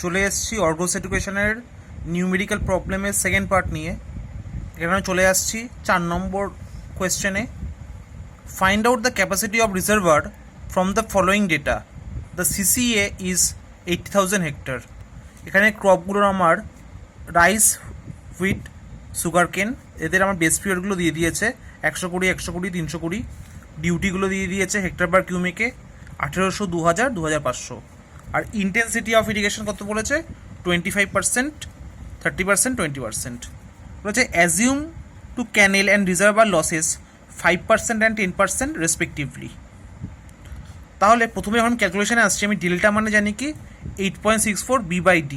চলে এসেছি অর্গস এডুকেশনের নিউমেরিক্যাল প্রবলেমের সেকেন্ড পার্ট নিয়ে। এখানে চলে আসছি 4 নম্বর কোয়েশ্চেনে। Find out the capacity of reservoir from the following data. The CCA is 80,000 hectare. এখানে ক্রপগুলোর আমার রাইস, হুইট, সুগার কেন, এদের আমার বেস পিরিয়ডগুলো দিয়ে দিয়েছে 120, 120, 320। ডিউটিগুলো দিয়ে দিয়েছে হেক্টর পার কিউমেকে 1800, 2000, 2500। আর ইন্টেন্সিটি অফ ইরিগেশন কত বলেছে? 25%, 30%, 20%। বলেছে assume to canal and reservoir losses 5% and 10% respectively. তাহলে প্রথমে যখন ক্যালকুলেশনে আসছে আমি ডেল্টা মানে জানি কি 8.64 B/D।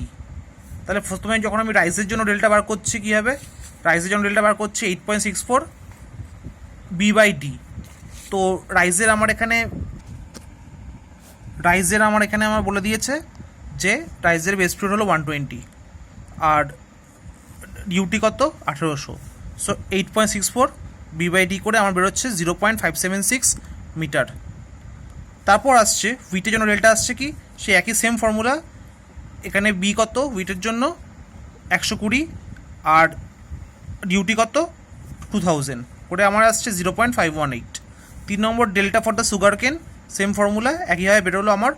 তাহলে প্রথমে যখন আমি রাইসের জন্য ডেল্টা বার করছি কী হবে? রাইসের জন্য ডেল্টা বার করছি 8.64 B/D। তো রাইসের আমার এখানে আমার বলে দিয়েছে যে রাইসের বেস পিরিয়ড হলো 120 আর ডিউটি কত 1800। সো 8.64 B/D করে আমার বেরোচ্ছে 0.576 মিটার। তারপর আসছে হুইটের জন্য ডেল্টা আসছে কি সে একই সেম ফর্মুলা। এখানে বি কত হুইটের জন্য 120 আর ডিউটি কত 2000 করে আমার আসছে 0.518। 3 number delta for the sugar cane same formula একইভাবে বেরোলো আমার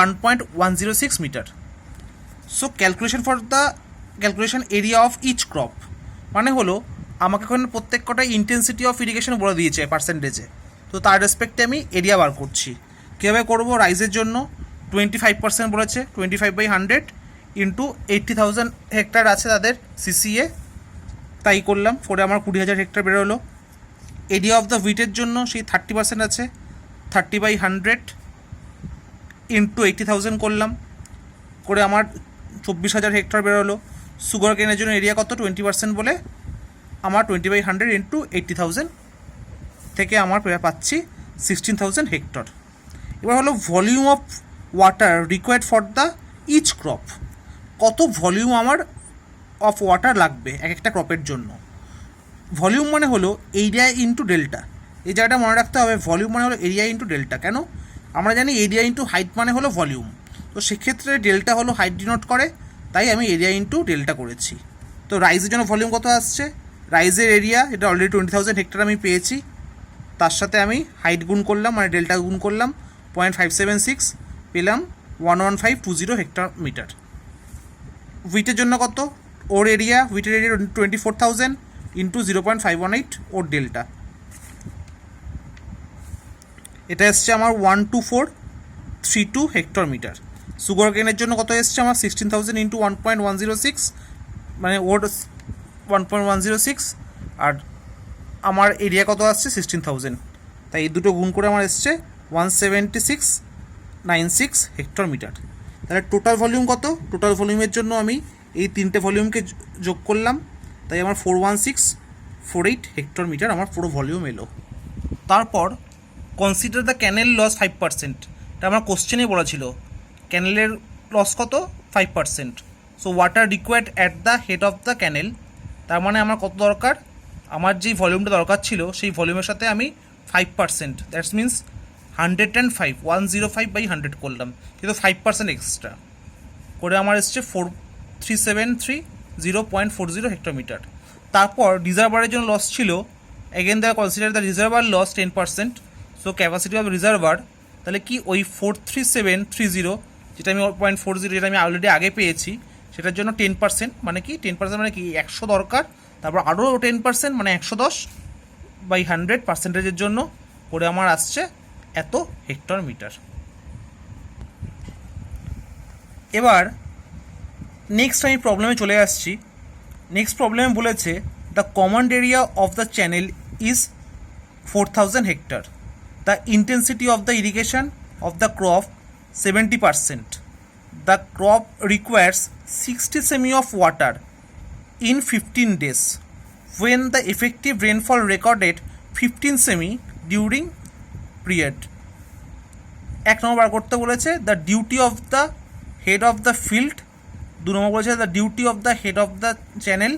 1.106 metre. So calculation area of each crop মানে হলো আমাকে এখন প্রত্যেক কটা ইন্টেন্সিটি অফ ইরিগেশন বলে দিয়েছে পার্সেন্টেজে। তো তার রেসপেক্টে আমি এরিয়া বার করছি। কীভাবে করবো? রাইসের জন্য 25% বলেছে, 25/100 ইন্টু 80,000 হেক্টর আছে তাদের সিসিএ, তাই করলাম। করে আমার 20,000 হেক্টর বেরোলো। এরিয়া অফ দ্য হুইটের জন্য সেই 30% আছে, 30/100 ইন্টু 80,000 করলাম, করে আমার 24,000 হেক্টর বেরোলো। সুগার কেনের জন্য এরিয়া কত 20% বলে আমার 20/100 ইন্টু 80,000 থেকে আমার পাচ্ছি 16,000 হেক্টর। এবার হলো volume of water required for the each crop. কত ভলিউম আমার অফ ওয়াটার লাগবে এক একটা ক্রপের জন্য। ভলিউম মানে হলো এরিয়া ইন্টু ডেল্টা। এই জায়গাটা মনে রাখতে হবে, ভলিউম মানে হলো এরিয়া ইন্টু ডেল্টা। কেন? আমরা জানি এরিয়া ইন্টু হাইট মানে হলো ভলিউম। তো সেক্ষেত্রে ডেল্টা হলো হাইট ডিনোট করে, তাই আমি এরিয়া ইন্টু ডেল্টা করেছি। তো রাইসের জন্য ভলিউম কত আসছে? রাইসের এরিয়া এটা অলরেডি 20,000 হেক্টর আমি পেয়েছি, তার সাথে আমি হাইট গুণ করলাম মানে ডেল্টা গুণ করলাম 0.576, পেলাম 11520 হেক্টর মিটার। হুইটের জন্য কত? হুইটের এরিয়া 24,000 ইন্টু 0.518 ওর ডেল্টা, এটা এসছে আমার 12432 হেক্টর মিটার। সুগার কেনের জন্য কত এসছে আমার 16,000 ইন্টু 1.106 মানে ওর 1.106 আর আমার এরিয়া কত আসছে 16,000, তাই এই দুটো গুণ করে আমার এসছে 17696 হেক্টর মিটার। তাহলে টোটাল ভলিউম কত? টোটাল ভলিউমের জন্য আমি এই তিনটে ভলিউমকে যোগ করলাম, তাই আমার 41648 হেক্টর মিটার আমার পুরো ভলিউম এলো। তারপর কনসিডার দ্য ক্যানেল লস 5%। এটা আমার কোশ্চেনেই বলা ছিল ক্যানেলের লস কত 5%। So water required at the head of the ক্যানেল, তার মানে আমার কত দরকার? আমার যেই ভলিউমটা দরকার ছিল সেই ভলিউমের সাথে আমি 5%, দ্যাটস মিনস 105, 105/100 করলাম, কিন্তু 5% এক্সট্রা করে আমার এসছে 4373 0.40 হেক্টর মিটার। তারপর রিজার্ভারের জন্য লস ছিল again the consider the reservoir loss 10%। So capacity of reservoir তাহলে কি ওই 43730 যেটা আমি 0.40 যেটা আমি অলরেডি আগে পেয়েছি সেটার জন্য 10% মানে কি 10% মানে কি 100 দরকার, তারপর আরও 10% মানে 110/100 পার্সেন্টেজের জন্য করে আমার আসছে এত হেক্টর মিটার। এবার নেক্সট আমি প্রবলেমে চলে আসছি। নেক্সট প্রবলেমে বলেছে the command area of the channel is 4,000 hectare. The intensity of the irrigation of the crop 70%। The crop requires 60 semi of water in 15 days when the effective rainfall recorded 15 semi during period। এক নম্বর বার করতে বলেছে the duty of the head of the field. 2 number বলেছে the duty of the head of the channel.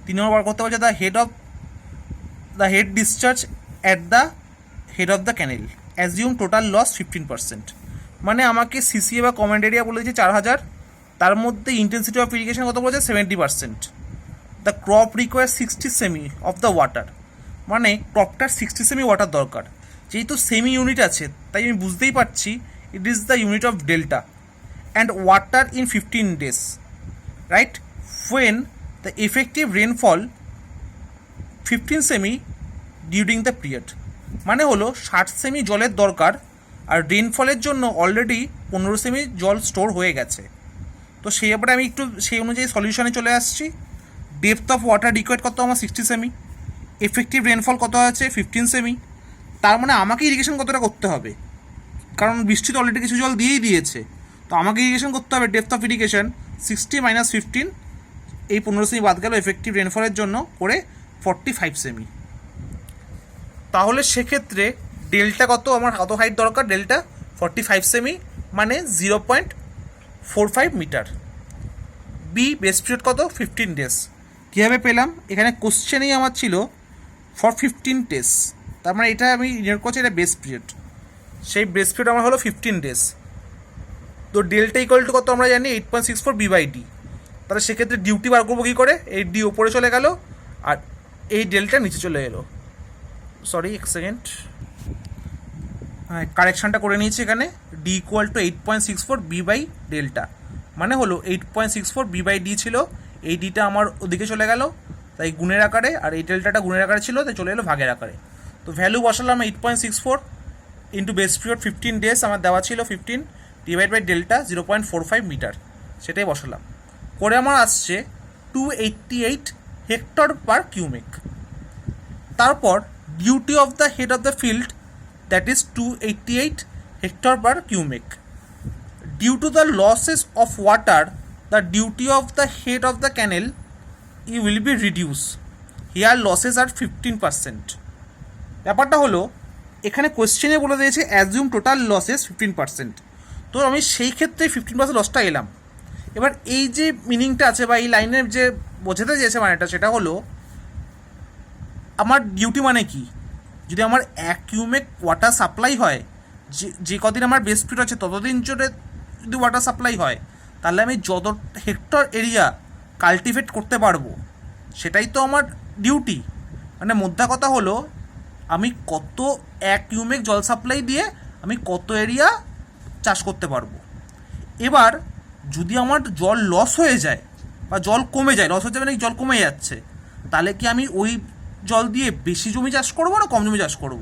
3 number বার করতে বলেছে the head discharge at the head of the canal. Assume total loss 15%। মানে আমাকে সিসিএ বা command area বলে দিয়েছে 4,000, তার মধ্যে ইন্টেন্সিটি অফ ইরিগেশন কত বলেছে 70%। The crop require 60 semi of the water, মানে ক্রপটার 60 সেমি ওয়াটার দরকার। যেহেতু সেমি ইউনিট আছে তাই আমি বুঝতেই পারছি it is the unit of delta and water in 15 days, right? when the effective rainfall 15 semi during the period, মানে হলো 60 সেমি জলের দরকার আর রেনফলের জন্য অলরেডি 15 সেমি জল স্টোর হয়ে গেছে। তো সেই ব্যাপারে আমি একটু সেই অনুযায়ী সলিউশনে চলে আসছি। ডেপথ অফ ওয়াটার রিকোয়ার্ড কত আমার 60 সেমি, এফেক্টিভ রেনফল কত আছে 15 সেমি, তার মানে আমাকে ইরিগেশন কতটা করতে হবে, কারণ বৃষ্টি তো অলরেডি কিছু জল দিয়েই দিয়েছে, তো আমাকে ইরিগেশন করতে হবে। ডেপথ অফ ইরিগেশন 60 - 15, এই 15 সেমি বাদ গেল এফেক্টিভ রেনফলের জন্য, করে 45 সেমি। তাহলে সেক্ষেত্রে ডেল্টা কত আমার, কত হাইট দরকার? ডেল্টা 45 সেমি, মানে 0.45 মিটার। বি বেস পিরিয়ড কত 15 days। কীভাবে পেলাম? এখানে কোশ্চেনেই আমার ছিল ফর 15 days, তার মানে এটা আমি নিয়োগ করছি এটা বেস পিরিয়ড, সেই বেস পিরিয়ড আমার হলো 15 days। তো ডেল্টা ইকুয়াল টু কত আমরা জানি 8.64 বি/ডি। তাহলে সেক্ষেত্রে ডিউটি বার করবো কী করে? এই ডি ওপরে চলে গেল আর এই ডেল্টা নিচে চলে এলো। সরি, এক সেকেন্ড, কারেকশানটা করে নিয়েছি। এখানে ডি ইকুয়াল টু 8.64 বি/ডেল্টা, মানে হলো 8.64 বি/ডি ছিল, এই ডিটা আমার ওদিকে চলে গেল তাই গুণের আকারে, আর এই ডেল্টাটা গুণের আকারে ছিল তাই চলে এলো ভাগের আকারে। তো ভ্যালু বসালাম 8.64 ইন্টু বেস পিরিয়ড 15 days আমার দেওয়া ছিল 15 ডিভাইড বাই ডেল্টা 0.45 মিটার, সেটাই বসালাম। করে আমার আসছে 288 হেক্টর পার কিউমেক। তারপর duty of the head of the field, that is 288 hectare per cumec. Due to the losses of water, the duty of the head of the canal will be reduce, here losses are 15%। ব্যাপারটা হলো এখানে কোয়েশ্চেনে বলে দিয়েছে assume total losses 15%, তো আমি সেই ক্ষেত্রে 15% লসটা এলাম। এবার এই যে মিনিংটা আছে বা এই লাইনের যে বোঝাতে চেয়েছে মানেটা, সেটা হলো আমার ডিউটি মানে কি, যদি আমার 1 কিউমেক ওয়াটার সাপ্লাই হয়, যে কদিন আমার বেস পিরিয়ড আছে ততদিন জুড়ে যদি ওয়াটার সাপ্লাই হয়, তাহলে আমি যত হেক্টর এরিয়া কাল্টিভেট করতে পারবো সেটাই তো আমার ডিউটি। মানে মোদ্দা কথা হলো আমি কত 1 কিউমেক জল সাপ্লাই দিয়ে আমি কত এরিয়া চাষ করতে পারবো। এবার যদি আমার জল লস হয়ে যায় বা জল কমে যায়, লস হয়ে যাবে নাকি জল কমে যাচ্ছে, তাহলে কি আমি ওই জল দিয়ে বেশি জমি চাষ করবো না কম জমি চাষ করব?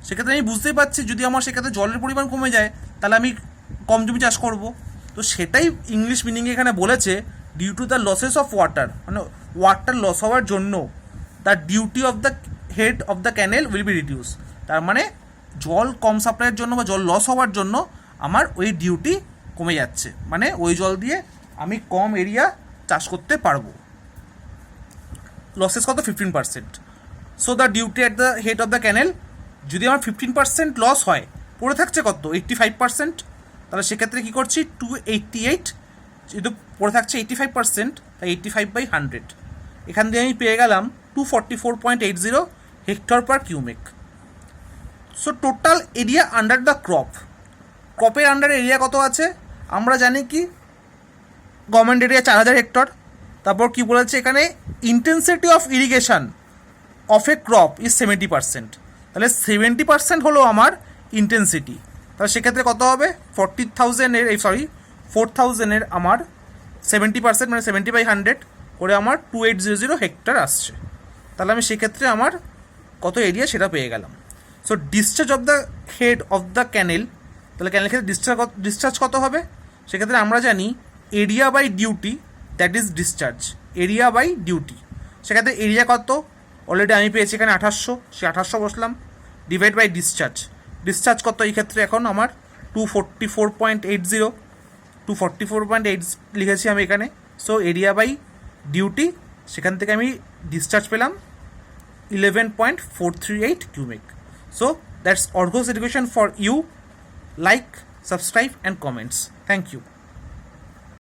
সেক্ষেত্রে আমি বুঝতেই পারছি যদি আমার সেক্ষেত্রে জলের পরিমাণ কমে যায় তাহলে আমি কম জমি চাষ করব। তো সেটাই ইংলিশ মিনিংয়ে এখানে বলেছে due to the losses of water, মানে ওয়াটার লস হওয়ার জন্য the duty of the head of the canal will be reduce. তার মানে জল কম সাপ্লাইয়ের জন্য বা জল লস হওয়ার জন্য আমার ওই ডিউটি কমে যাচ্ছে, মানে ওই জল দিয়ে আমি কম এরিয়া চাষ করতে পারবো। লসেস কত 15%। So the duty at the head of the ক্যানেল, যদি আমার 15% লস হয়, পড়ে থাকছে কত 85%, তাহলে সেক্ষেত্রে কী করছি 288, যেহেতু পড়ে থাকছে 85%, তাই 85/100, এখান দিয়ে আমি পেয়ে গেলাম 244.80 hectare per cumec. So total area under the ক্রপের আন্ডার এরিয়া কত আছে আমরা জানি কি, গভর্নমেন্ট এরিয়া 4000 হেক্টর। তারপর কি বলেছে এখানে, intensity of irrigation of A crop is 70%, তাহলে 70% হলো আমার ইন্টেন্সিটি। তাহলে সেক্ষেত্রে কত হবে 4,000-এর আমার 70%, মানে 70/100 করে আমার 2800 হেক্টর আসছে। তাহলে আমি সেক্ষেত্রে আমার কত এরিয়া সেটা পেয়ে গেলাম। So discharge of the head of the canal, তাহলে ক্যানেল ক্ষেত্রে ডিসচার্জ কত হবে, সেক্ষেত্রে আমরা জানি area by duty, that is discharge, area by duty. সেক্ষেত্রে এরিয়া কত অলরেডি আমি পেয়েছি এখানে 1800, সে 1800 বসলাম, ডিভাইড বাই ডিসচার্জ কত এই ক্ষেত্রে এখন আমার 244.80 লিখেছি আমি এখানে। সো এরিয়া বাই ডিউটি, সেখান থেকে আমি ডিসচার্জ পেলাম 11.438 কিউমেক। সো দ্যাটস অর্ঘোস education for you. Like, subscribe and comments. Thank you.